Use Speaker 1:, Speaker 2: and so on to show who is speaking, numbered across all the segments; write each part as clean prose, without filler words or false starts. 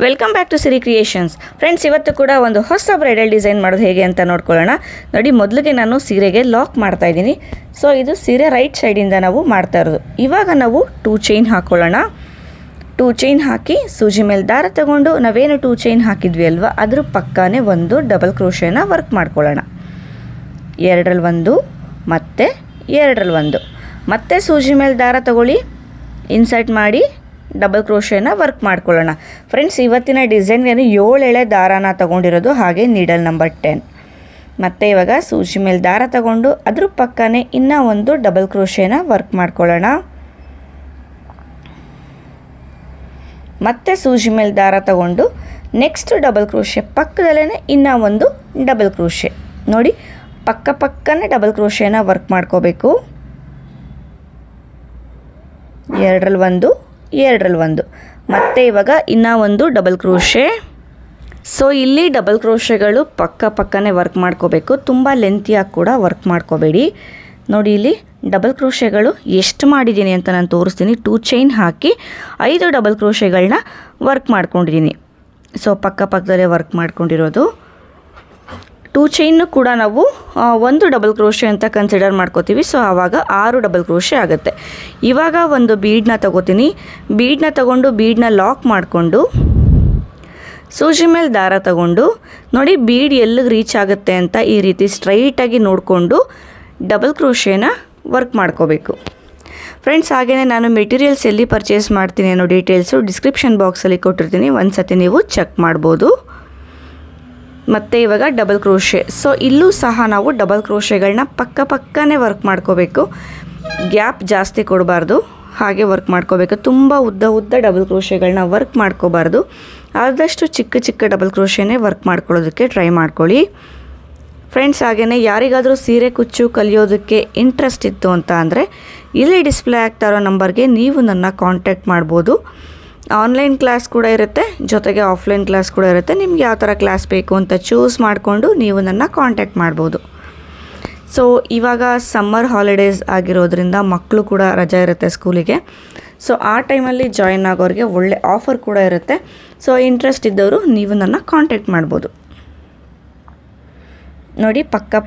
Speaker 1: Welcome back to Siri creations. Friends, ಇವತ್ತು ಕೂಡ ಒಂದು ಹೊಸ ಬ್ರೈಡಲ್ ಡಿಸೈನ್ ಮಾಡೋದು ಹೇಗೆ ಅಂತ ನೋಡ್ಕೊಳ್ಳೋಣ. ನೋಡಿ, ಮೊದಲಿಗೆ ನಾನು ಸೀರೆಗೆ ಲಾಕ್ ಮಾಡ್ತಾ ಇದ್ದೀನಿ. ಸೊ ಇದು ಸೀರೆ ರೈಟ್ ಸೈಡಿಂದ ನಾವು ಮಾಡ್ತಾ ಇರೋದು. ಇವಾಗ ನಾವು 2 ಚೈನ್ ಹಾಕ್ಕೊಳ್ಳೋಣ. 2 ಚೈನ್ ಹಾಕಿ ಸೂಜಿ ಮೇಲೆ ದಾರ ತಗೊಂಡು ನಾವೇನು 2 ಚೈನ್ ಹಾಕಿದ್ವಿ ಅಲ್ವಾ, ಅದ್ರ ಪಕ್ಕನೇ ಒಂದು ಡಬಲ್ ಕ್ರೋಶೆನ ವರ್ಕ್ ಮಾಡ್ಕೊಳ್ಳೋಣ. 2ರಲ್ಲಿ 1 ಮತ್ತು 2ರಲ್ಲಿ 1 ಮತ್ತೆ ಸೂಜಿ ಮೇಲೆ ದಾರ ತಗೊಳ್ಳಿ, ಇನ್ಸರ್ಟ್ ಮಾಡಿ ಡಬಲ್ ಕ್ರೋಶೆನ ವರ್ಕ್ ಮಾಡ್ಕೊಳ್ಳೋಣ. ಫ್ರೆಂಡ್ಸ್, ಇವತ್ತಿನ ಡಿಸೈನ್ಗೆ 7 ಎಳೆ ದಾರಾನ ತಗೊಂಡಿರೋದು, ಹಾಗೆ ನೀಡಲ್ ನಂಬರ್ 10. ಮತ್ತು ಇವಾಗ ಸೂಜಿ ಮೇಲೆ ದಾರ ತಗೊಂಡು ಅದ್ರ ಪಕ್ಕನೇ ಇನ್ನೂ ಒಂದು ಡಬಲ್ ಕ್ರೋಶೆನ ವರ್ಕ್ ಮಾಡ್ಕೊಳ್ಳೋಣ. ಮತ್ತೆ ಸೂಜಿ ಮೇಲೆ ದಾರ ತಗೊಂಡು ನೆಕ್ಸ್ಟ್ ಡಬಲ್ ಕ್ರೋಶೆ ಪಕ್ಕದಲ್ಲೇ ಇನ್ನೂ ಒಂದು ಡಬಲ್ ಕ್ರೋಶೆ. ನೋಡಿ, ಪಕ್ಕನೇ ಡಬಲ್ ಕ್ರೋಶೆನ ವರ್ಕ್ ಮಾಡ್ಕೋಬೇಕು. 2ರಲ್ಲಿ 1 2ರಲ್ಲಿ 1 ಮತ್ತು ಇವಾಗ ಇನ್ನೂ ಒಂದು ಡಬಲ್ ಕ್ರೋಶೆ. ಸೊ ಇಲ್ಲಿ ಡಬಲ್ ಕ್ರೋಶೆಗಳು ಪಕ್ಕನೇ ವರ್ಕ್ ಮಾಡ್ಕೋಬೇಕು, ತುಂಬ ಲೆಂತಿಯಾಗಿ ಕೂಡ ವರ್ಕ್ ಮಾಡ್ಕೋಬೇಡಿ. ನೋಡಿ, ಇಲ್ಲಿ ಡಬಲ್ ಕ್ರೋಶೆಗಳು ಎಷ್ಟು ಮಾಡಿದ್ದೀನಿ ಅಂತ ನಾನು ತೋರಿಸ್ತೀನಿ. 2 ಚೈನ್ ಹಾಕಿ 5 ಡಬಲ್ ಕ್ರೋಶೆಗಳನ್ನ ವರ್ಕ್ ಮಾಡ್ಕೊಂಡಿದ್ದೀನಿ. ಸೊ ಪಕ್ಕದಲ್ಲೇ ವರ್ಕ್ ಮಾಡ್ಕೊಂಡಿರೋದು. 2 ಚೈನ್ನು ಕೂಡ ನಾವು 1 ಡಬಲ್ ಕ್ರೋಶೆ ಅಂತ ಕನ್ಸಿಡರ್ ಮಾಡ್ಕೋತೀವಿ. ಸೊ ಆವಾಗ 6 ಡಬಲ್ ಕ್ರೋಶೆ ಆಗುತ್ತೆ. ಇವಾಗ ಒಂದು ಬೀಡನ್ನ ತಗೋತೀನಿ. ಬೀಡನ್ನ ತಗೊಂಡು ಬೀಡನ್ನ ಲಾಕ್ ಮಾಡಿಕೊಂಡು ಸೂಜಿ ಮೇಲೆ ದಾರ ತಗೊಂಡು ನೋಡಿ, ಬೀಡ್ ಎಲ್ಲಿಗೆ ರೀಚ್ ಆಗುತ್ತೆ ಅಂತ ಈ ರೀತಿ ಸ್ಟ್ರೈಟಾಗಿ ನೋಡಿಕೊಂಡು ಡಬಲ್ ಕ್ರೋಶೆನ ವರ್ಕ್ ಮಾಡ್ಕೋಬೇಕು. ಫ್ರೆಂಡ್ಸ್, ಹಾಗೆಯೇ ನಾನು ಮೆಟೀರಿಯಲ್ಸ್ ಎಲ್ಲಿ ಪರ್ಚೇಸ್ ಮಾಡ್ತೀನಿ ಅನ್ನೋ ಡೀಟೇಲ್ಸು ಡಿಸ್ಕ್ರಿಪ್ಷನ್ ಬಾಕ್ಸಲ್ಲಿ ಕೊಟ್ಟಿರ್ತೀನಿ, ಒಂದು ಸತಿ ನೀವು ಚೆಕ್ ಮಾಡ್ಬೋದು. ಮತ್ತು ಇವಾಗ ಡಬಲ್ ಕ್ರೋಶೆ. ಸೊ ಇಲ್ಲೂ ಸಹ ನಾವು ಡಬಲ್ ಕ್ರೋಶೆಗಳನ್ನ ಪಕ್ಕನೇ ವರ್ಕ್ ಮಾಡ್ಕೋಬೇಕು. ಗ್ಯಾಪ್ ಜಾಸ್ತಿ ಕೊಡಬಾರ್ದು, ಹಾಗೆ ವರ್ಕ್ ಮಾಡ್ಕೋಬೇಕು. ತುಂಬ ಉದ್ದ ಡಬಲ್ ಕ್ರೋಶೆಗಳನ್ನ ವರ್ಕ್ ಮಾಡ್ಕೋಬಾರ್ದು. ಆದಷ್ಟು ಚಿಕ್ಕ ಡಬಲ್ ಕ್ರೋಶೆನೇ ವರ್ಕ್ ಮಾಡ್ಕೊಳ್ಳೋದಕ್ಕೆ ಟ್ರೈ ಮಾಡ್ಕೊಳ್ಳಿ. ಫ್ರೆಂಡ್ಸ್, ಹಾಗೆಯೇ ಯಾರಿಗಾದರೂ ಸೀರೆ ಕುಚ್ಚು ಕಲಿಯೋದಕ್ಕೆ ಇಂಟ್ರೆಸ್ಟ್ ಇತ್ತು ಅಂತ ಅಂದರೆ ಇಲ್ಲಿ ಡಿಸ್ಪ್ಲೇ ಆಗ್ತಾ ಇರೋ ನಂಬರ್ಗೆ ನೀವು ನನ್ನ ಕಾಂಟ್ಯಾಕ್ಟ್ ಮಾಡ್ಬೋದು. ಆನ್ಲೈನ್ ಕ್ಲಾಸ್ ಕೂಡ ಇರುತ್ತೆ, ಜೊತೆಗೆ ಆಫ್ಲೈನ್ ಕ್ಲಾಸ್ ಕೂಡ ಇರುತ್ತೆ. ನಿಮ್ಗೆ ಯಾವ ಥರ ಕ್ಲಾಸ್ ಬೇಕು ಅಂತ ಚೂಸ್ ಮಾಡಿಕೊಂಡು ನೀವು ನನ್ನ ಕಾಂಟ್ಯಾಕ್ಟ್ ಮಾಡ್ಬೋದು. ಸೊ ಇವಾಗ ಸಮ್ಮರ್ ಹಾಲಿಡೇಸ್ ಆಗಿರೋದ್ರಿಂದ ಮಕ್ಕಳು ಕೂಡ ರಜೆ ಇರುತ್ತೆ ಸ್ಕೂಲಿಗೆ. ಸೊ ಆ ಟೈಮಲ್ಲಿ ಜಾಯಿನ್ ಆಗೋರಿಗೆ ಒಳ್ಳೆ ಆಫರ್ ಕೂಡ ಇರುತ್ತೆ. ಸೊ ಇಂಟ್ರೆಸ್ಟ್ ಇದ್ದವರು ನೀವು ನನ್ನ ಕಾಂಟ್ಯಾಕ್ಟ್ ಮಾಡ್ಬೋದು. ನೋಡಿ,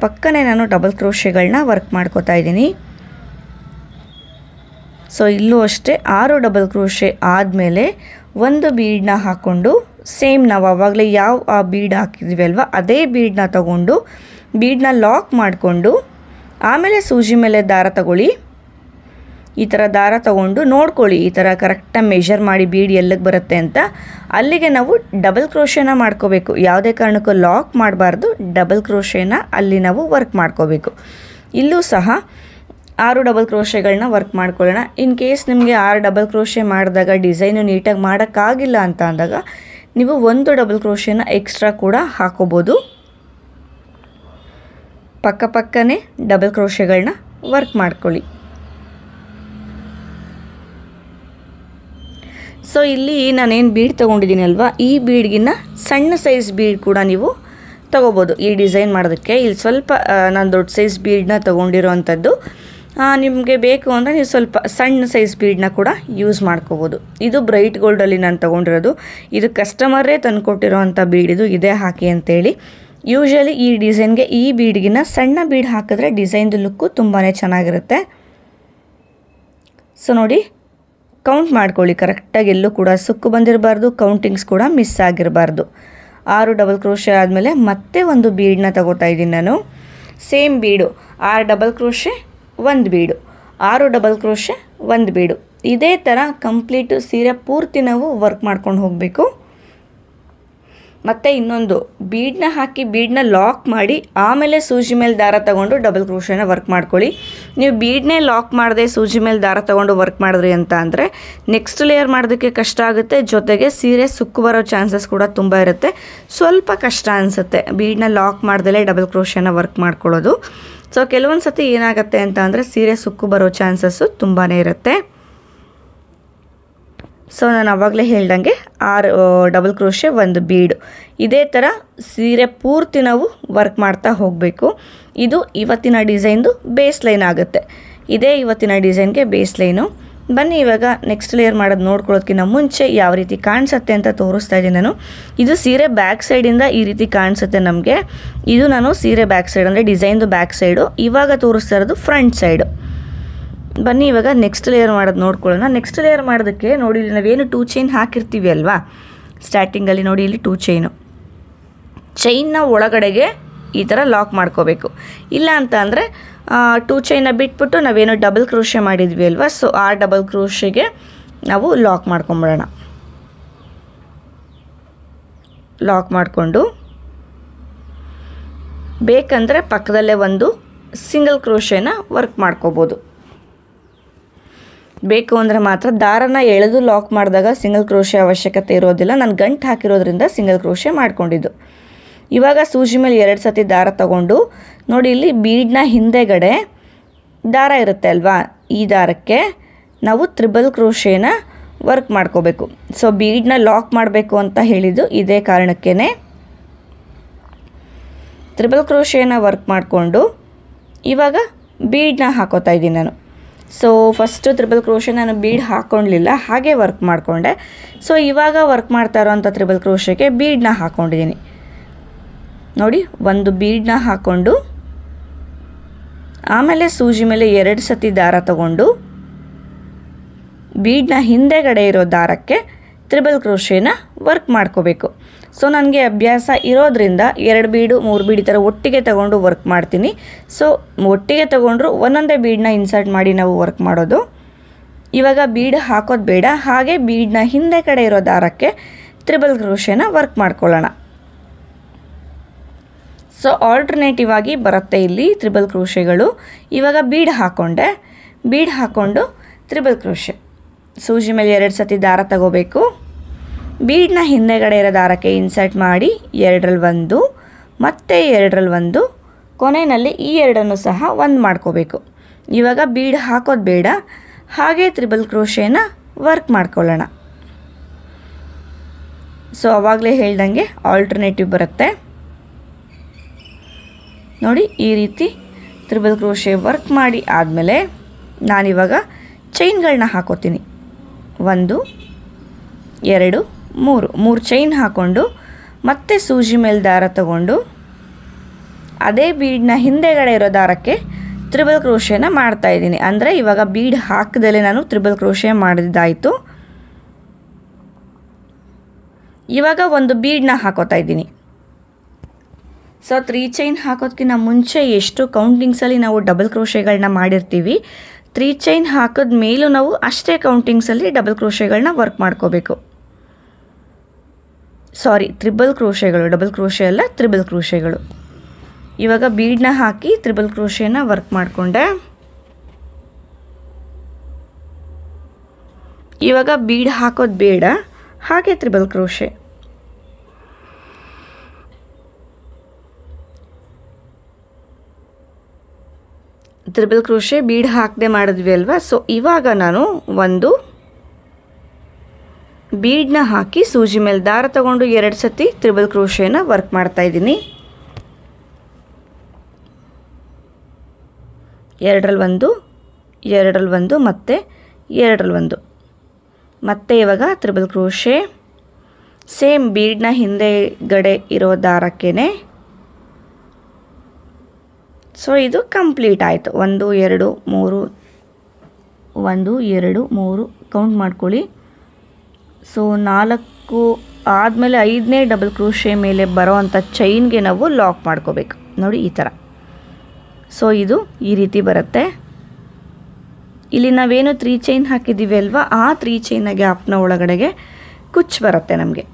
Speaker 1: ಪಕ್ಕನೇ ನಾನು ಡಬಲ್ ಕ್ರೋಶೆಗಳನ್ನ ವರ್ಕ್ ಮಾಡ್ಕೋತಾ ಇದ್ದೀನಿ. ಸೊ ಇಲ್ಲೂ ಅಷ್ಟೇ 6 ಡಬಲ್ ಕ್ರೋಶೆ ಆದಮೇಲೆ ಒಂದು ಬೀಡನ್ನ ಹಾಕ್ಕೊಂಡು ಸೇಮ್ ನಾವು ಆವಾಗಲೇ ಯಾವ ಬೀಡ್ ಹಾಕಿದ್ವಿ ಅಲ್ವಾ, ಅದೇ ಬೀಡನ್ನ ತಗೊಂಡು ಬೀಡನ್ನ ಲಾಕ್ ಮಾಡಿಕೊಂಡು ಆಮೇಲೆ ಸೂಜಿ ಮೇಲೆ ದಾರ ತಗೊಳ್ಳಿ. ಈ ಥರ ದಾರ ತಗೊಂಡು ನೋಡ್ಕೊಳ್ಳಿ, ಈ ಥರ ಕರೆಕ್ಟಾಗಿ ಮೆಷರ್ ಮಾಡಿ ಬೀಡ್ ಎಲ್ಲಿಗೆ ಬರುತ್ತೆ ಅಂತ. ಅಲ್ಲಿಗೆ ನಾವು ಡಬಲ್ ಕ್ರೋಶೆನ ಮಾಡ್ಕೋಬೇಕು. ಯಾವುದೇ ಕಾರಣಕ್ಕೂ ಲಾಕ್ ಮಾಡಬಾರ್ದು, ಡಬಲ್ ಕ್ರೋಶೆನ ಅಲ್ಲಿ ನಾವು ವರ್ಕ್ ಮಾಡ್ಕೋಬೇಕು. ಇಲ್ಲೂ ಸಹ 6 ಡಬಲ್ ಕ್ರೋಶೆಗಳನ್ನ ವರ್ಕ್ ಮಾಡ್ಕೊಳ್ಳೋಣ. ಇನ್ ಕೇಸ್ ನಿಮಗೆ 6 ಡಬಲ್ ಕ್ರೋಶೆ ಮಾಡಿದಾಗ ಡಿಸೈನು ನೀಟಾಗಿ ಮಾಡೋಕ್ಕಾಗಿಲ್ಲ ಅಂತ ಅಂದಾಗ ನೀವು 1 ಡಬಲ್ ಕ್ರೋಶೆನ ಎಕ್ಸ್ಟ್ರಾ ಕೂಡ ಹಾಕೋಬೋದು. ಪಕ್ಕನೇ ಡಬಲ್ ಕ್ರೋಶೆಗಳನ್ನ ವರ್ಕ್ ಮಾಡ್ಕೊಳ್ಳಿ. ಸೊ ಇಲ್ಲಿ ನಾನೇನು ಬೀಡ್ ತೊಗೊಂಡಿದ್ದೀನಿ ಅಲ್ವಾ, ಈ ಬೀಡ್ಗಿನ್ನ ಸಣ್ಣ ಸೈಜ್ ಬೀಡ್ ಕೂಡ ನೀವು ತೊಗೋಬೋದು ಈ ಡಿಸೈನ್ ಮಾಡೋದಕ್ಕೆ. ಇಲ್ಲಿ ಸ್ವಲ್ಪ ನಾನು ದೊಡ್ಡ ಸೈಜ್ ಬೀಡನ್ನ ತೊಗೊಂಡಿರೋ ಅಂಥದ್ದು. ನಿಮಗೆ ಬೇಕು ಅಂದರೆ ನೀವು ಸ್ವಲ್ಪ ಸಣ್ಣ ಸೈಜ್ ಬೀಡನ್ನ ಕೂಡ ಯೂಸ್ ಮಾಡ್ಕೋಬೋದು. ಇದು ಬ್ರೈಟ್ ಗೋಲ್ಡಲ್ಲಿ ನಾನು ತೊಗೊಂಡಿರೋದು. ಇದು ಕಸ್ಟಮರೇ ತಂದುಕೊಟ್ಟಿರೋ ಅಂಥ ಬೀಡ್, ಇದು ಇದೇ ಹಾಕಿ ಅಂತೇಳಿ. ಯೂಶ್ವಲಿ ಈ ಡಿಸೈನ್ಗೆ ಈ ಬೀಡ್ಗಿನ್ನ ಸಣ್ಣ ಬೀಡ್ ಹಾಕಿದ್ರೆ ಡಿಸೈನ್ದು ಲುಕ್ಕು ತುಂಬಾ ಚೆನ್ನಾಗಿರುತ್ತೆ. ಸೊ ನೋಡಿ, ಕೌಂಟ್ ಮಾಡ್ಕೊಳ್ಳಿ ಕರೆಕ್ಟಾಗಿ, ಎಲ್ಲೂ ಕೂಡ ಸುಕ್ಕು ಬಂದಿರಬಾರ್ದು, ಕೌಂಟಿಂಗ್ಸ್ ಕೂಡ ಮಿಸ್ ಆಗಿರಬಾರ್ದು. 6 ಡಬಲ್ ಕ್ರೋಶೆ ಆದಮೇಲೆ ಮತ್ತೆ ಒಂದು ಬೀಡನ್ನ ತಗೋತಾ ಇದ್ದೀನಿ ನಾನು. ಸೇಮ್ ಬೀಡು, 6 ಡಬಲ್ ಕ್ರೋಶೆ 1 ಬೀಡು, 6 ಡಬಲ್ ಕ್ರೋಶೆ 1 ಬೀಡು. ಇದೇ ಥರ ಕಂಪ್ಲೀಟು ಸೀರೆ ಪೂರ್ತಿ ನಾವು ವರ್ಕ್ ಮಾಡ್ಕೊಂಡು ಹೋಗಬೇಕು. ಮತ್ತು ಇನ್ನೊಂದು ಬೀಡನ್ನ ಹಾಕಿ ಬೀಡನ್ನ ಲಾಕ್ ಮಾಡಿ ಆಮೇಲೆ ಸೂಜಿ ಮೇಲೆ ದಾರ ತಗೊಂಡು ಡಬಲ್ ಕ್ರೋಶೆನ ವರ್ಕ್ ಮಾಡ್ಕೊಳ್ಳಿ. ನೀವು ಬೀಡನ್ನೇ ಲಾಕ್ ಮಾಡದೆ ಸೂಜಿ ಮೇಲೆ ದಾರ ತಗೊಂಡು ವರ್ಕ್ ಮಾಡಿದ್ರಿ ಅಂತ ಅಂದರೆ ನೆಕ್ಸ್ಟ್ ಲೇಯರ್ ಮಾಡೋದಕ್ಕೆ ಕಷ್ಟ ಆಗುತ್ತೆ, ಜೊತೆಗೆ ಸೀರೆ ಸುಕ್ಕು ಬರೋ ಚಾನ್ಸಸ್ ಕೂಡ ತುಂಬ ಇರುತ್ತೆ. ಸ್ವಲ್ಪ ಕಷ್ಟ ಅನಿಸುತ್ತೆ ಬೀಡನ್ನ ಲಾಕ್ ಮಾಡ್ದಲೇ ಡಬಲ್ ಕ್ರೋಶೆನ ವರ್ಕ್ ಮಾಡ್ಕೊಳ್ಳೋದು. ಸೊ ಕೆಲವೊಂದು ಸತಿ ಏನಾಗುತ್ತೆ ಅಂತ ಅಂದರೆ ಸೀರೆ ಸುಕ್ಕು ಬರೋ ಚಾನ್ಸಸ್ಸು ತುಂಬಾ ಇರುತ್ತೆ. ಸೊ ನಾನು ಆವಾಗಲೇ ಹೇಳ್ದಂಗೆ 6 ಡಬಲ್ ಕ್ರೋಶೆ 1 ಬೀಡು. ಇದೇ ಥರ ಸೀರೆ ಪೂರ್ತಿ ನಾವು ವರ್ಕ್ ಮಾಡ್ತಾ ಹೋಗಬೇಕು. ಇದು ಇವತ್ತಿನ ಡಿಸೈನ್ದು ಬೇಸ್ ಲೈನ್ ಆಗುತ್ತೆ. ಇದೇ ಇವತ್ತಿನ ಡಿಸೈನ್ಗೆ ಬೇಸ್ ಲೈನು. ಬನ್ನಿ ಇವಾಗ ನೆಕ್ಸ್ಟ್ ಲೇಯರ್ ಮಾಡೋದು ನೋಡ್ಕೊಳ್ಳೋದಕ್ಕಿಂತ ಮುಂಚೆ ಯಾವ ರೀತಿ ಕಾಣಿಸುತ್ತೆ ಅಂತ ತೋರಿಸ್ತಾ ಇದ್ದೀನಿ ನಾನು. ಇದು ಸೀರೆ ಬ್ಯಾಕ್ ಸೈಡಿಂದ ಈ ರೀತಿ ಕಾಣಿಸುತ್ತೆ ನಮಗೆ. ಇದು ನಾನು ಸೀರೆ ಬ್ಯಾಕ್ ಸೈಡ್ ಅಂದರೆ ಡಿಸೈನ್ದು ಬ್ಯಾಕ್ ಸೈಡು. ಇವಾಗ ತೋರಿಸ್ತಾ ಇರೋದು ಫ್ರಂಟ್ ಸೈಡು. ಬನ್ನಿ ಇವಾಗ ನೆಕ್ಸ್ಟ್ ಲೇಯರ್ ಮಾಡೋದು ನೋಡ್ಕೊಳ್ಳೋಣ. ನೆಕ್ಸ್ಟ್ ಲೇಯರ್ ಮಾಡೋದಕ್ಕೆ ನೋಡಿ, ಇಲ್ಲಿ ನಾವೇನು 2 ಚೈನ್ ಹಾಕಿರ್ತೀವಿ ಅಲ್ವಾ ಸ್ಟಾರ್ಟಿಂಗಲ್ಲಿ, ನೋಡಿ ಇಲ್ಲಿ 2 ಚೈನ್ನ ಒಳಗಡೆಗೆ ಈ ಥರ ಲಾಕ್ ಮಾಡ್ಕೋಬೇಕು. ಇಲ್ಲ ಅಂತ ಅಂದರೆ 2 ಚೈನ್ನ ಬಿಟ್ಬಿಟ್ಟು ನಾವೇನು ಡಬಲ್ ಕ್ರೋಶೆ ಮಾಡಿದ್ವಿ ಅಲ್ವಾ, ಸೊ ಆ ಡಬಲ್ ಕ್ರೋಶೆಗೆ ನಾವು ಲಾಕ್ ಮಾಡ್ಕೊಂಬಿಡೋಣ. ಲಾಕ್ ಮಾಡಿಕೊಂಡು ಬೇಕಂದರೆ ಪಕ್ಕದಲ್ಲೇ ಒಂದು ಸಿಂಗಲ್ ಕ್ರೋಶೆನ ವರ್ಕ್ ಮಾಡ್ಕೋಬೋದು. ಬೇಕು ಅಂದರೆ ಮಾತ್ರ ದಾರನ ಎಳೆದು ಲಾಕ್ ಮಾಡಿದಾಗ ಸಿಂಗಲ್ ಕ್ರೋಶೆ ಅವಶ್ಯಕತೆ ಇರೋದಿಲ್ಲ. ನಾನು ಗಂಟು ಹಾಕಿರೋದ್ರಿಂದ ಸಿಂಗಲ್ ಕ್ರೋಶೆ ಮಾಡ್ಕೊಂಡಿದ್ದು. ಇವಾಗ ಸೂಜಿ ಮೇಲೆ 2 ಸತಿ ದಾರ ತಗೊಂಡು ನೋಡಿ, ಇಲ್ಲಿ ಬೀಡ್ನ ಹಿಂದೆಗಡೆ ದಾರ ಇರುತ್ತೆ ಅಲ್ವಾ, ಈ ದಾರಕ್ಕೆ ನಾವು ತ್ರಿಬಲ್ ಕ್ರೋಶೇನ ವರ್ಕ್ ಮಾಡ್ಕೋಬೇಕು. ಸೊ ಬೀಡ್ನ ಲಾಕ್ ಮಾಡಬೇಕು ಅಂತ ಹೇಳಿದ್ದು ಇದೇ ಕಾರಣಕ್ಕೇ. ತ್ರಿಬಲ್ ಕ್ರೋಶೇನ ವರ್ಕ್ ಮಾಡಿಕೊಂಡು ಇವಾಗ ಬೀಡ್ನ ಹಾಕೋತಾ ಇದ್ದೀನಿ ನಾನು. ಸೊ ಫಸ್ಟು ತ್ರಿಬಲ್ ಕ್ರೋಶೆ ನಾನು ಬೀಡ್ ಹಾಕ್ಕೊಳ್ಳಲಿಲ್ಲ, ಹಾಗೆ ವರ್ಕ್ ಮಾಡಿಕೊಂಡೆ. ಸೊ ಇವಾಗ ವರ್ಕ್ ಮಾಡ್ತಾ ಇರೋವಂಥ ತ್ರಿಬಲ್ ಕ್ರೋಶೆಗೆ ಬೀಡ್ನ ಹಾಕ್ಕೊಂಡಿದ್ದೀನಿ. ನೋಡಿ, ಒಂದು ಬೀಡ್ನ ಹಾಕ್ಕೊಂಡು ಆಮೇಲೆ ಸೂಜಿ ಮೇಲೆ 2 ಸತಿ ದಾರ ತಗೊಂಡು ಬೀಡ್ನ ಹಿಂದೆಗಡೆ ಇರೋ ದಾರಕ್ಕೆ ತ್ರಿಬಲ್ ಕ್ರೋಶೇನ ವರ್ಕ್ ಮಾಡ್ಕೋಬೇಕು. ಸೊ ನನಗೆ ಅಭ್ಯಾಸ ಇರೋದ್ರಿಂದ 2 ಬೀಡು 3 ಬೀಡ್ ಈ ಥರ ಒಟ್ಟಿಗೆ ತಗೊಂಡು ವರ್ಕ್ ಮಾಡ್ತೀನಿ. ಸೊ ಒಟ್ಟಿಗೆ ತಗೊಂಡ್ರು ಒಂದೊಂದೇ ಬೀಡನ್ನ ಇನ್ಸರ್ಟ್ ಮಾಡಿ ನಾವು ವರ್ಕ್ ಮಾಡೋದು. ಇವಾಗ ಬೀಡ್ ಹಾಕೋದು ಬೇಡ, ಹಾಗೆ ಬೀಡ್ನ ಹಿಂದೆ ಕಡೆ ಇರೋ ದಾರಕ್ಕೆ ತ್ರಿಬಲ್ ಕ್ರೋಶೇನ ವರ್ಕ್ ಮಾಡ್ಕೊಳ್ಳೋಣ. ಸೊ ಆಲ್ಟರ್ನೇಟಿವ್ ಆಗಿ ಬರುತ್ತೆ ಇಲ್ಲಿ ತ್ರಿಬಲ್ ಕ್ರೋಶೆಗಳು. ಇವಾಗ ಬೀಡ್ ಹಾಕ್ಕೊಂಡೆ, ಬೀಡ್ ಹಾಕ್ಕೊಂಡು ತ್ರಿಬಲ್ ಕ್ರೋಶೆ ಸೂಜಿ ಮೇಲೆ 2 ಸತಿ ದಾರ ತಗೋಬೇಕು. ಬೀಡ್ನ ಹಿಂದೆಗಡೆ ಇರೋ ದಾರಕ್ಕೆ ಇನ್ಸರ್ಟ್ ಮಾಡಿ 2ರಲ್ಲಿ 1 ಮತ್ತು 2ರಲ್ಲಿ 1, ಕೊನೆಯಲ್ಲಿ ಈ 2ಅನ್ನು ಸಹ 1 ಮಾಡ್ಕೋಬೇಕು. ಇವಾಗ ಬೀಡ್ ಹಾಕೋದು ಬೇಡ, ಹಾಗೆ ತ್ರಿಬಲ್ ಕ್ರೋಶೇನ ವರ್ಕ್ ಮಾಡ್ಕೊಳ್ಳೋಣ. ಸೊ ಆವಾಗಲೇ ಹೇಳ್ದಂಗೆ ಆಲ್ಟರ್ನೇಟಿವ್ ಬರುತ್ತೆ ನೋಡಿ. ಈ ರೀತಿ ತ್ರಿಬಲ್ ಕ್ರೋಶೆ ವರ್ಕ್ ಮಾಡಿ ಆದಮೇಲೆ ನಾನಿವಾಗ ಚೈನ್ಗಳನ್ನ ಹಾಕೋತೀನಿ. 1 2 3 ಚೈನ್ ಹಾಕ್ಕೊಂಡು ಮತ್ತೆ ಸೂಜಿ ಮೇಲೆ ದಾರ ತಗೊಂಡು ಅದೇ ಬೀಡ್ನ ಹಿಂದೆಗಡೆ ಇರೋ ದಾರಕ್ಕೆ ತ್ರಿಬಲ್ ಕ್ರೋಶೆನ ಮಾಡ್ತಾಯಿದ್ದೀನಿ. ಅಂದರೆ ಇವಾಗ ಬೀಡ್ ಹಾಕದಲ್ಲೇ ನಾನು ತ್ರಿಬಲ್ ಕ್ರೋಶೆ ಮಾಡಿದ್ದಾಯಿತು. ಇವಾಗ ಒಂದು ಬೀಡ್ನ ಹಾಕೋತಾ ಇದ್ದೀನಿ. ಸೊ 3 ಚೈನ್ ಹಾಕೋದಕ್ಕಿಂತ ಮುಂಚೆ ಎಷ್ಟು ಕೌಂಟಿಂಗ್ಸಲ್ಲಿ ನಾವು ಡಬಲ್ ಕ್ರೋಶೆಗಳನ್ನ ಮಾಡಿರ್ತೀವಿ, 3 ಚೈನ್ ಹಾಕಿದ ಮೇಲೂ ನಾವು ಅಷ್ಟೇ ಕೌಂಟಿಂಗ್ಸಲ್ಲಿ ಡಬಲ್ ಕ್ರೋಶೆಗಳನ್ನ ವರ್ಕ್ ಮಾಡ್ಕೋಬೇಕು. ಸಾರಿ, ತ್ರಿಬಲ್ ಕ್ರೋಶೆಗಳು, ಡಬಲ್ ಕ್ರೋಶೆ ಅಲ್ಲ, ತ್ರಿಬಲ್ ಕ್ರೋಶೆಗಳು. ಇವಾಗ ಬೀಡ್ನ ಹಾಕಿ ತ್ರಿಬಲ್ ಕ್ರೋಶೆನ ವರ್ಕ್ ಮಾಡಿಕೊಂಡೆ. ಇವಾಗ ಬೀಡ್ ಹಾಕೋದು ಬೇಡ, ಹಾಗೆ triple crochet. Triple crochet bead ಹಾಕದೆ ಮಾಡಿದ್ವಿ ಅಲ್ವಾ. ಸೊ ಇವಾಗ ನಾನು ಒಂದು ಬೀಡ್ನ ಹಾಕಿ ಸೂಜಿ ಮೇಲೆ ದಾರ ತಗೊಂಡು 2 ಸತಿ ತ್ರಿಬಲ್ ಕ್ರೋಶೆನ ವರ್ಕ್ ಮಾಡ್ತಾ ಇದ್ದೀನಿ. 2ರಲ್ಲಿ 1 2ರಲ್ಲಿ 1 ಮತ್ತು 2ರಲ್ಲಿ 1 ಮತ್ತೆ ಇವಾಗ ತ್ರಿಬಲ್ ಕ್ರೋಶೆ ಸೇಮ್ ಬೀಡ್ನ ಹಿಂದೆಗಡೆ ಇರೋ ದಾರಕ್ಕೇ. ಸೊ ಇದು ಕಂಪ್ಲೀಟ್ ಆಯಿತು. 1 2 3 1 2 3 ಕೌಂಟ್ ಮಾಡ್ಕೊಳ್ಳಿ. ಸೊ 4 ಆದಮೇಲೆ 5ನೇ ಡಬಲ್ ಕ್ರೋಶೆ ಮೇಲೆ ಬರೋ ಅಂಥ ಚೈನ್ಗೆ ನಾವು ಲಾಕ್ ಮಾಡ್ಕೋಬೇಕು ನೋಡಿ, ಈ ಥರ. ಸೊ ಇದು ಈ ರೀತಿ ಬರುತ್ತೆ. ಇಲ್ಲಿ ನಾವೇನು 3 ಚೈನ್ ಹಾಕಿದ್ದೀವಿ ಅಲ್ವಾ, ಆ 3 ಚೈನ್ನ ಗ್ಯಾಪ್ನ ಒಳಗಡೆಗೆ ಕುಚ್ಚು ಬರುತ್ತೆ ನಮಗೆ.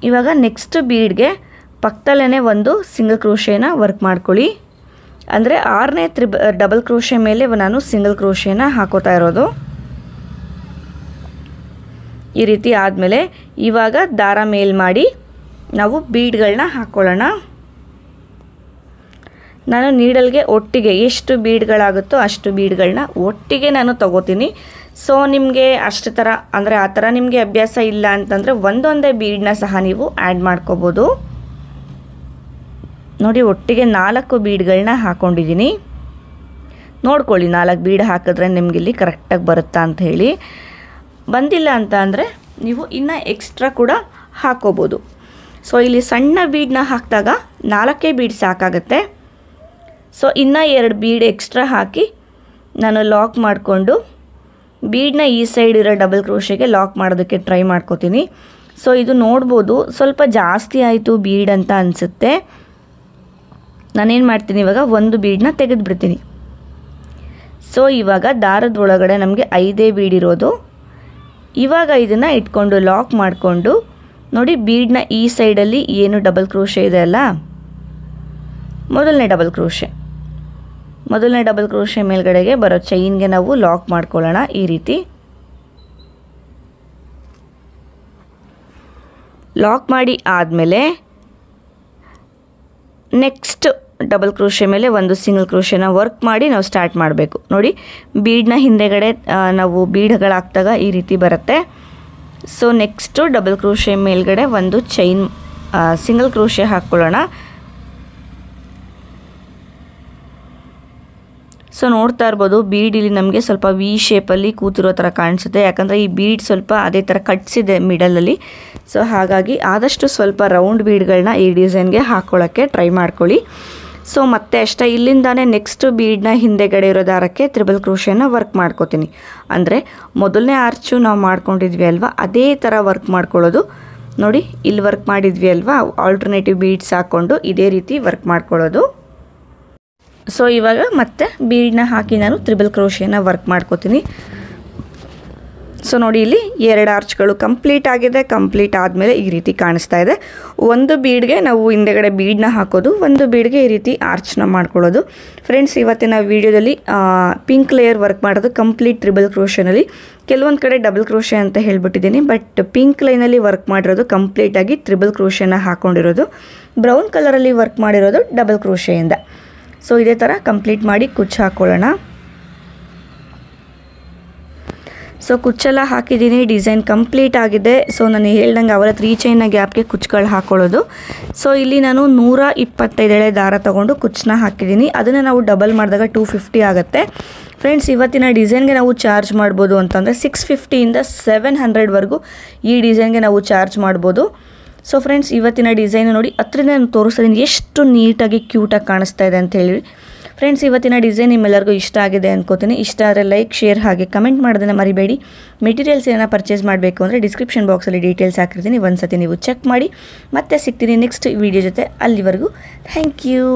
Speaker 1: ಇವಾಗ ನೆಕ್ಸ್ಟ್ ಬೀಡ್ಗೆ ಪಕ್ಕದಲ್ಲೇ ಒಂದು ಸಿಂಗಲ್ ಕ್ರೋಶೆನ ವರ್ಕ್ ಮಾಡ್ಕೊಳ್ಳಿ. ಅಂದರೆ 6ನೇ ಡಬಲ್ ಕ್ರೋಶೆ ಮೇಲೆ ನಾನು ಸಿಂಗಲ್ ಕ್ರೋಶೆನ ಹಾಕೋತಾ ಇರೋದು. ಈ ರೀತಿ ಆದಮೇಲೆ ಇವಾಗ ದಾರ ಮೇಲ್ ಮಾಡಿ ನಾವು ಬೀಡ್ಗಳನ್ನ ಹಾಕ್ಕೊಳ್ಳೋಣ. ನಾನು ನೀಡಲ್ಗೆ ಒಟ್ಟಿಗೆ ಎಷ್ಟು ಬೀಡ್ಗಳಾಗುತ್ತೋ ಅಷ್ಟು ಬೀಡ್ಗಳನ್ನ ಒಟ್ಟಿಗೆ ನಾನು ತಗೋತೀನಿ. ಸೊ ನಿಮಗೆ ಅಷ್ಟು ಥರ ಅಂದರೆ ಆ ಥರ ನಿಮಗೆ ಅಭ್ಯಾಸ ಇಲ್ಲ ಅಂತಂದರೆ ಒಂದೊಂದೇ ಬೀಡನ್ನ ಸಹ ನೀವು ಆ್ಯಡ್ ಮಾಡ್ಕೋಬೋದು. ನೋಡಿ, ಒಟ್ಟಿಗೆ 4 ಬೀಡ್ಗಳನ್ನ ಹಾಕ್ಕೊಂಡಿದ್ದೀನಿ. ನೋಡ್ಕೊಳ್ಳಿ 4 ಬೀಡ್ ಹಾಕಿದ್ರೆ ನಿಮ್ಗೆ ಇಲ್ಲಿ ಕರೆಕ್ಟಾಗಿ ಬರುತ್ತಾ ಅಂತ ಹೇಳಿ. ಬಂದಿಲ್ಲ ಅಂತ ಅಂದರೆ ನೀವು ಇನ್ನೂ ಎಕ್ಸ್ಟ್ರಾ ಕೂಡ ಹಾಕೋಬೋದು. ಸೊ ಇಲ್ಲಿ ಸಣ್ಣ ಬೀಡನ್ನ ಹಾಕಿದಾಗ 4 ಬೀಡ್ ಸಾಕಾಗುತ್ತೆ. ಸೊ ಇನ್ನೂ 2 ಬೀಡ್ ಎಕ್ಸ್ಟ್ರಾ ಹಾಕಿ ನಾನು ಲಾಕ್ ಮಾಡಿಕೊಂಡು ಬೀಡನ್ನ ಈ ಸೈಡ್ ಇರೋ ಡಬಲ್ ಕ್ರೋಶೆಗೆ ಲಾಕ್ ಮಾಡೋದಕ್ಕೆ ಟ್ರೈ ಮಾಡ್ಕೋತೀನಿ. ಸೊ ಇದು ನೋಡ್ಬೋದು ಸ್ವಲ್ಪ ಜಾಸ್ತಿ ಆಯಿತು ಬೀಡ್ ಅಂತ ಅನಿಸುತ್ತೆ. ನಾನೇನು ಮಾಡ್ತೀನಿ ಇವಾಗ ಒಂದು ಬೀಡನ್ನ ತೆಗೆದುಬಿಡ್ತೀನಿ. ಸೊ ಇವಾಗ ದಾರದ ಒಳಗಡೆ ನಮಗೆ 5 ಬೀಡ್ ಇರೋದು. ಇವಾಗ ಇದನ್ನು ಇಟ್ಕೊಂಡು ಲಾಕ್ ಮಾಡಿಕೊಂಡು ನೋಡಿ ಬೀಡನ್ನ ಈ ಸೈಡಲ್ಲಿ ಏನು ಡಬಲ್ ಕ್ರೋಶೆ ಇದೆ ಅಲ್ಲ, ಮೊದಲನೇ ಡಬಲ್ ಕ್ರೋಶೆ ಮೇಲ್ಗಡೆಗೆ ಬರೋ ಚೈನ್ಗೆ ನಾವು ಲಾಕ್ ಮಾಡ್ಕೊಳ್ಳೋಣ. ಈ ರೀತಿ ಲಾಕ್ ಮಾಡಿ ಆದಮೇಲೆ ನೆಕ್ಸ್ಟ್ ಡಬಲ್ ಕ್ರೋಶೆ ಮೇಲೆ ಒಂದು ಸಿಂಗಲ್ ಕ್ರೋಶೆನ ವರ್ಕ್ ಮಾಡಿ ನಾವು ಸ್ಟಾರ್ಟ್ ಮಾಡಬೇಕು. ನೋಡಿ ಬೀಡನ್ನ ಹಿಂದೆಗಡೆ ನಾವು ಬೀಡ್ಗಳಾಗ್ತಾಗ ಈ ರೀತಿ ಬರುತ್ತೆ. ಸೊ ನೆಕ್ಸ್ಟು ಡಬಲ್ ಕ್ರೋಶೆ ಮೇಲ್ಗಡೆ ಒಂದು ಚೈನ್ ಸಿಂಗಲ್ ಕ್ರೋಶೆ ಹಾಕ್ಕೊಳ್ಳೋಣ. ಸೊ ನೋಡ್ತಾ ಇರ್ಬೋದು ಬೀಡ್ ಇಲ್ಲಿ ನಮಗೆ ಸ್ವಲ್ಪ ವಿ ಶೇಪಲ್ಲಿ ಕೂತಿರೋ ಥರ ಕಾಣಿಸುತ್ತೆ, ಯಾಕಂದರೆ ಈ ಬೀಡ್ ಸ್ವಲ್ಪ ಅದೇ ಥರ ಕಟ್ಸಿದೆ ಮಿಡಲಲ್ಲಿ. ಸೊ ಹಾಗಾಗಿ ಆದಷ್ಟು ಸ್ವಲ್ಪ ರೌಂಡ್ ಬೀಡ್ಗಳನ್ನ ಈ ಡಿಸೈನ್ಗೆ ಹಾಕ್ಕೊಳ್ಳೋಕ್ಕೆ ಟ್ರೈ ಮಾಡ್ಕೊಳ್ಳಿ. ಸೊ ಮತ್ತೆ ಅಷ್ಟೇ ಇಲ್ಲಿಂದಾನೇ ನೆಕ್ಸ್ಟ್ ಬೀಡನ್ನ ಹಿಂದೆಗಡೆ ಇರೋ ದಾರಕ್ಕೆ ತ್ರಿಬಲ್ ಕ್ರೋಶೆನ ವರ್ಕ್ ಮಾಡ್ಕೋತೀನಿ. ಅಂದರೆ ಮೊದಲನೇ ಆರ್ಚು ನಾವು ಮಾಡ್ಕೊಂಡಿದ್ವಿ ಅಲ್ವಾ, ಅದೇ ಥರ ವರ್ಕ್ ಮಾಡ್ಕೊಳ್ಳೋದು. ನೋಡಿ ಇಲ್ಲಿ ವರ್ಕ್ ಮಾಡಿದ್ವಿ ಅಲ್ವಾ, ಆಲ್ಟರ್ನೇಟಿವ್ ಬೀಡ್ಸ್ ಹಾಕ್ಕೊಂಡು ಇದೇ ರೀತಿ ವರ್ಕ್ ಮಾಡ್ಕೊಳ್ಳೋದು. ಸೊ ಇವಾಗ ಮತ್ತೆ ಬೀಡನ್ನ ಹಾಕಿ ನಾನು ತ್ರಿಬಲ್ ಕ್ರೋಶೆನ ವರ್ಕ್ ಮಾಡ್ಕೋತೀನಿ. ಸೊ ನೋಡಿ ಇಲ್ಲಿ 2 ಆರ್ಚ್ಗಳು ಕಂಪ್ಲೀಟ್ ಆಗಿದೆ. ಕಂಪ್ಲೀಟ್ ಆದಮೇಲೆ ಈ ರೀತಿ ಕಾಣಿಸ್ತಾ ಇದೆ. ಒಂದು ಬೀಡ್ಗೆ ನಾವು ಹಿಂದೆಗಡೆ ಬೀಡನ್ನ ಹಾಕೋದು, ಒಂದು ಬೀಡ್ಗೆ ಈ ರೀತಿ ಆರ್ಚ್ನ ಮಾಡ್ಕೊಳ್ಳೋದು. ಫ್ರೆಂಡ್ಸ್ ಇವತ್ತಿನ ವೀಡಿಯೋದಲ್ಲಿ ಪಿಂಕ್ ಲೇಯರ್ ವರ್ಕ್ ಮಾಡೋದು ಕಂಪ್ಲೀಟ್ ತ್ರಿಬಲ್ ಕ್ರೋಶೆನಲ್ಲಿ. ಕೆಲವೊಂದು ಕಡೆ ಡಬಲ್ ಕ್ರೋಶೆ ಅಂತ ಹೇಳ್ಬಿಟ್ಟಿದ್ದೀನಿ, ಬಟ್ ಪಿಂಕ್ ಲೈನಲ್ಲಿ ವರ್ಕ್ ಮಾಡಿರೋದು ಕಂಪ್ಲೀಟಾಗಿ ತ್ರಿಬಲ್ ಕ್ರೋಶೆನ ಹಾಕ್ಕೊಂಡಿರೋದು. ಬ್ರೌನ್ ಕಲರಲ್ಲಿ ವರ್ಕ್ ಮಾಡಿರೋದು ಡಬಲ್ ಕ್ರೋಶೆಯಿಂದ. ಸೊ ಇದೇ ಥರ ಕಂಪ್ಲೀಟ್ ಮಾಡಿ ಕುಚ್ಚು ಹಾಕ್ಕೊಳ್ಳೋಣ. ಸೊ ಕುಚ್ಚೆಲ್ಲ ಹಾಕಿದ್ದೀನಿ, ಡಿಸೈನ್ ಕಂಪ್ಲೀಟ್ ಆಗಿದೆ. ಸೊ ನಾನು ಹೇಳ್ದಂಗೆ ಅವರ 3 ಚೈನ್ನ ಗ್ಯಾಪ್ಗೆ ಕುಚ್ಚುಗಳು ಹಾಕ್ಕೊಳ್ಳೋದು. ಸೊ ಇಲ್ಲಿ ನಾನು 125 ಎಳೆ ದಾರ ತೊಗೊಂಡು ಕುಚ್ಚನ್ನ ಹಾಕಿದ್ದೀನಿ. ಅದನ್ನು ನಾವು ಡಬಲ್ ಮಾಡಿದಾಗ 250 ಆಗುತ್ತೆ. ಫ್ರೆಂಡ್ಸ್ ಇವತ್ತಿನ ಡಿಸೈನ್ಗೆ ನಾವು ಚಾರ್ಜ್ ಮಾಡ್ಬೋದು ಅಂತಂದರೆ 650ಇಂದ 700ವರೆಗೂ ಈ ಡಿಸೈನ್ಗೆ ನಾವು ಚಾರ್ಜ್ ಮಾಡ್ಬೋದು. ಸೊ ಫ್ರೆಂಡ್ಸ್ ಇವತ್ತಿನ ಡಿಸೈನ್ ನೋಡಿ ಹತ್ತಿರದಿಂದ ನಾನು ತೋರಿಸ್ತೀನಿ ಎಷ್ಟು ನೀಟಾಗಿ ಕ್ಯೂಟಾಗಿ ಕಾಣಿಸ್ತಾ ಇದೆ ಅಂತ ಹೇಳಿ. ಫ್ರೆಂಡ್ಸ್ ಇವತ್ತಿನ ಡಿಸೈನ್ ನಿಮ್ಮೆಲ್ಲರಿಗೂ ಇಷ್ಟ ಆಗಿದೆ ಅನ್ಕೋತೀನಿ. ಇಷ್ಟ ಆದರೆ ಲೈಕ್, ಶೇರ್ ಹಾಗೆ ಕಮೆಂಟ್ ಮಾಡೋದನ್ನು ಮರಿಬೇಡಿ. ಮೆಟೀರಿಯಲ್ಸ್ ಏನೋ ಪರ್ಚೇಸ್ ಮಾಡಬೇಕು ಅಂದರೆ ಡಿಸ್ಕ್ರಿಪ್ಷನ್ ಬಾಕ್ಸಲ್ಲಿ ಡೀಟೇಲ್ಸ್ ಹಾಕಿರ್ತೀನಿ, ಒಂದು ಸತಿ ನೀವು ಚೆಕ್ ಮಾಡಿ. ಮತ್ತೆ ಸಿಗ್ತೀನಿ ನೆಕ್ಸ್ಟ್ ವಿಡಿಯೋ ಜೊತೆ. ಅಲ್ಲಿವರೆಗೂ ಥ್ಯಾಂಕ್ ಯು.